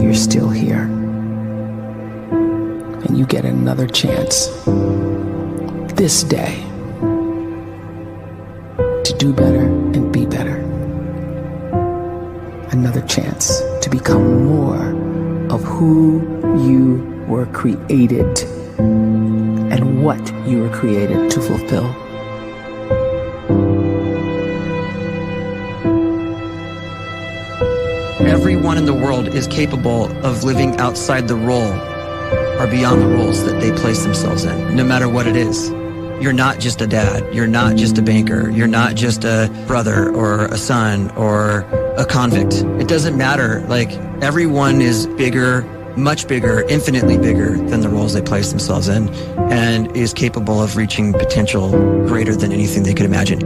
you're still here. And you get another chance this day to do better and be better. Another chance to become more of who you were created and what you were created to fulfill. Everyone in the world is capable of living outside the role or beyond the roles that they place themselves in, no matter what it is. You're not just a dad, you're not just a banker, you're not just a brother or a son or a convict. It doesn't matter. Like, everyone is bigger, much bigger, infinitely bigger than the roles they place themselves in, and is capable of reaching potential greater than anything they could imagine.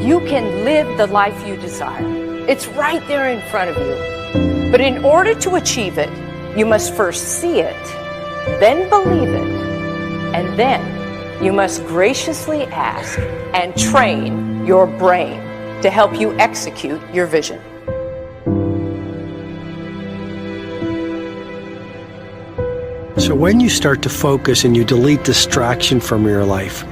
You can live the life you desire. It's right there in front of you. But in order to achieve it, you must first see it, then believe it, and then you must graciously ask and train your brain to help you execute your vision. So when you start to focus and you delete distraction from your life,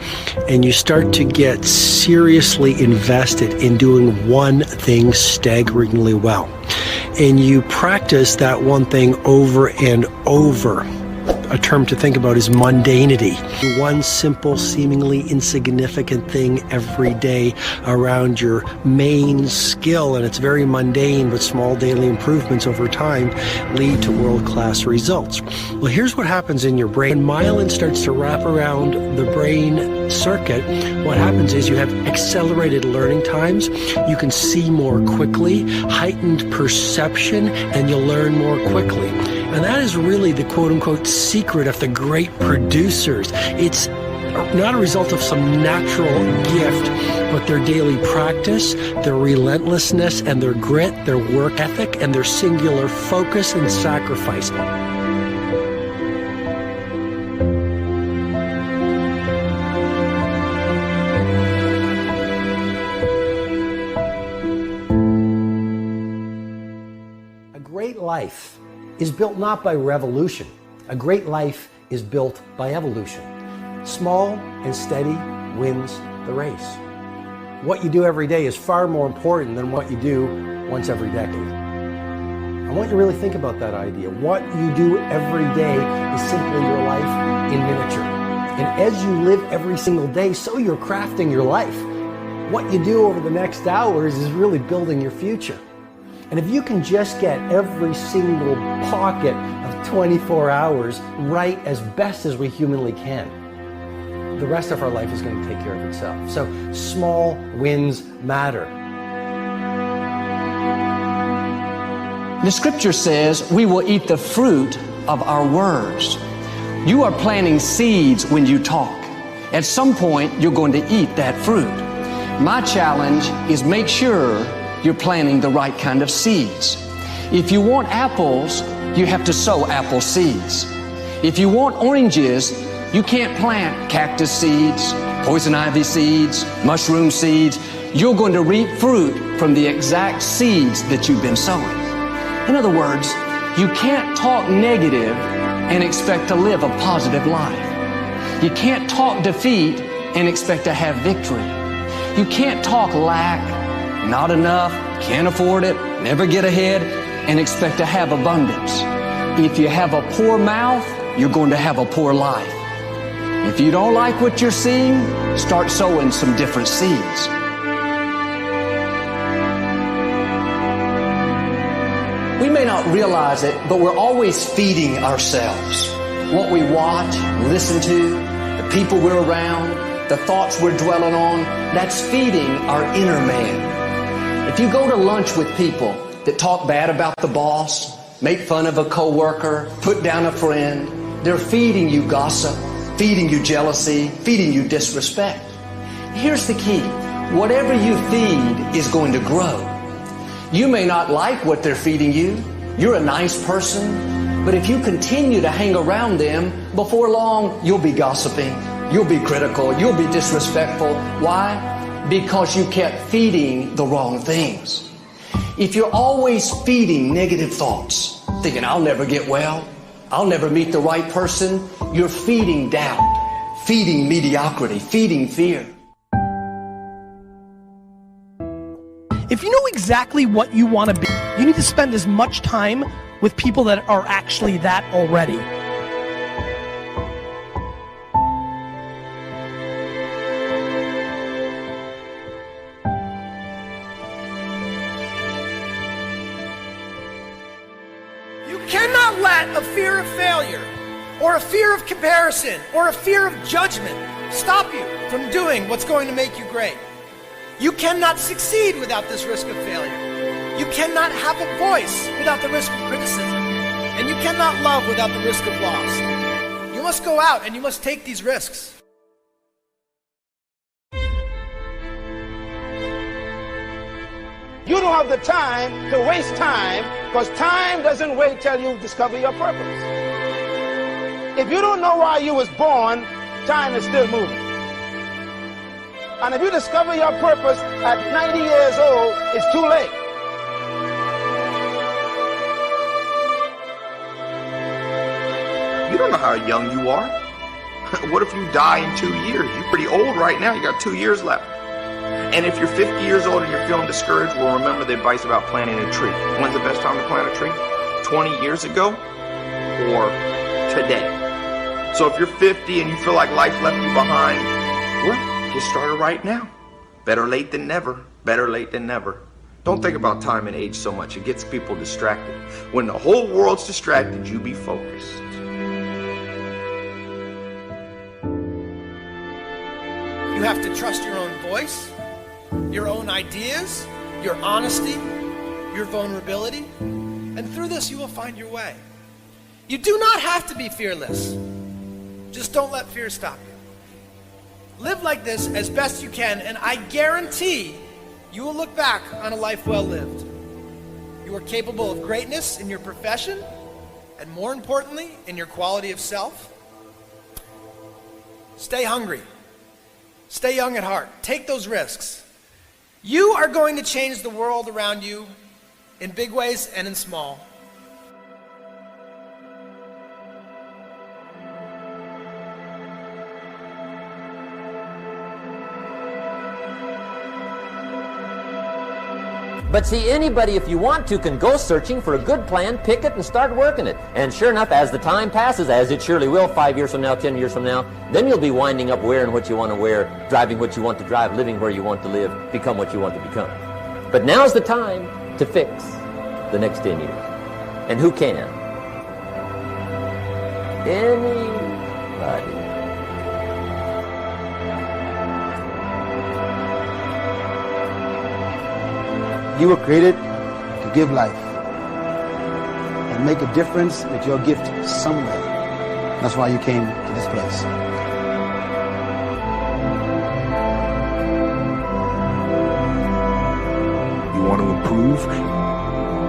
and you start to get seriously invested in doing one thing staggeringly well, and you practice that one thing over and over, a term to think about is mundanity. One simple, seemingly insignificant thing every day around your main skill, and it's very mundane, but small daily improvements over time lead to world-class results. Well, here's what happens in your brain. When myelin starts to wrap around the brain circuit, what happens is you have accelerated learning times, you can see more quickly, heightened perception, and you'll learn more quickly. And that is really the quote-unquote secret of the great producers. It's not a result of some natural gift, but their daily practice, their relentlessness, and their grit, their work ethic, and their singular focus and sacrifice. A great life is built not by revolution. A great life is built by evolution. Small and steady wins the race. What you do every day is far more important than what you do once every decade. I want you to really think about that idea. What you do every day is simply your life in miniature. And as you live every single day, so you're crafting your life. What you do over the next hours is really building your future. And if you can just get every single pocket of 24 hours right as best as we humanly can, the rest of our life is going to take care of itself. So small wins matter. The scripture says we will eat the fruit of our words. You are planting seeds when you talk. At some point, you're going to eat that fruit. My challenge is make sure you're planting the right kind of seeds. If you want apples, you have to sow apple seeds. If you want oranges, you can't plant cactus seeds, poison ivy seeds, mushroom seeds. You're going to reap fruit from the exact seeds that you've been sowing. In other words, you can't talk negative and expect to live a positive life. You can't talk defeat and expect to have victory. You can't talk lack, not enough, can't afford it, never get ahead, and expect to have abundance. If you have a poor mouth, you're going to have a poor life. If you don't like what you're seeing, start sowing some different seeds. We may not realize it, but we're always feeding ourselves. What we watch, listen to, the people we're around, the thoughts we're dwelling on, that's feeding our inner man. If you go to lunch with people that talk bad about the boss, make fun of a coworker, put down a friend, they're feeding you gossip, feeding you jealousy, feeding you disrespect. Here's the key. Whatever you feed is going to grow. You may not like what they're feeding you. You're a nice person. But if you continue to hang around them, before long, you'll be gossiping. You'll be critical. You'll be disrespectful. Why? Because you kept feeding the wrong things. If you're always feeding negative thoughts, thinking, I'll never get well, I'll never meet the right person, you're feeding doubt, feeding mediocrity, feeding fear. If you know exactly what you want to be, you need to spend as much time with people that are actually that already. You cannot let a fear of failure, or a fear of comparison, or a fear of judgment stop you from doing what's going to make you great. You cannot succeed without this risk of failure. You cannot have a voice without the risk of criticism. And you cannot love without the risk of loss. You must go out and you must take these risks. You don't have the time to waste time, because time doesn't wait till you discover your purpose. If you don't know why you was born, time is still moving. And if you discover your purpose at 90 years old, it's too late. You don't know how young you are. What if you die in 2 years? You're pretty old right now. You got 2 years left. And if you're 50 years old and you're feeling discouraged, well, remember the advice about planting a tree. When's the best time to plant a tree? 20 years ago or today? So if you're 50 and you feel like life left you behind, well, get started right now. Better late than never. Better late than never. Don't think about time and age so much. It gets people distracted. When the whole world's distracted, you be focused. You have to trust your own voice, your own ideas, your honesty, your vulnerability, and through this you will find your way. You do not have to be fearless. Just don't let fear stop you. Live like this as best you can, and I guarantee you will look back on a life well lived. You are capable of greatness in your profession, and more importantly, in your quality of self. Stay hungry. Stay young at heart. Take those risks. You are going to change the world around you in big ways and in small. But see, anybody, if you want to, can go searching for a good plan, pick it, and start working it. And sure enough, as the time passes, as it surely will 5 years from now, 10 years from now, then you'll be winding up wearing what you want to wear, driving what you want to drive, living where you want to live, become what you want to become. But now's the time to fix the next 10 years. And who can? Anybody. You were created to give life and make a difference with your gift somewhere. That's why you came to this place. You want to improve?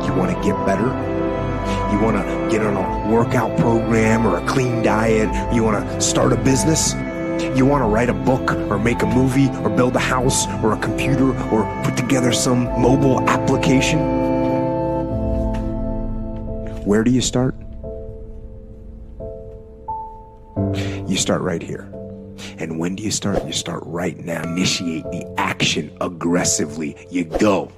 You want to get better? You want to get on a workout program or a clean diet? You want to start a business? You want to write a book or make a movie or build a house or a computer or put together some mobile application? Where do you start? You start right here. And when do you start? You start right now. Initiate the action aggressively. You go.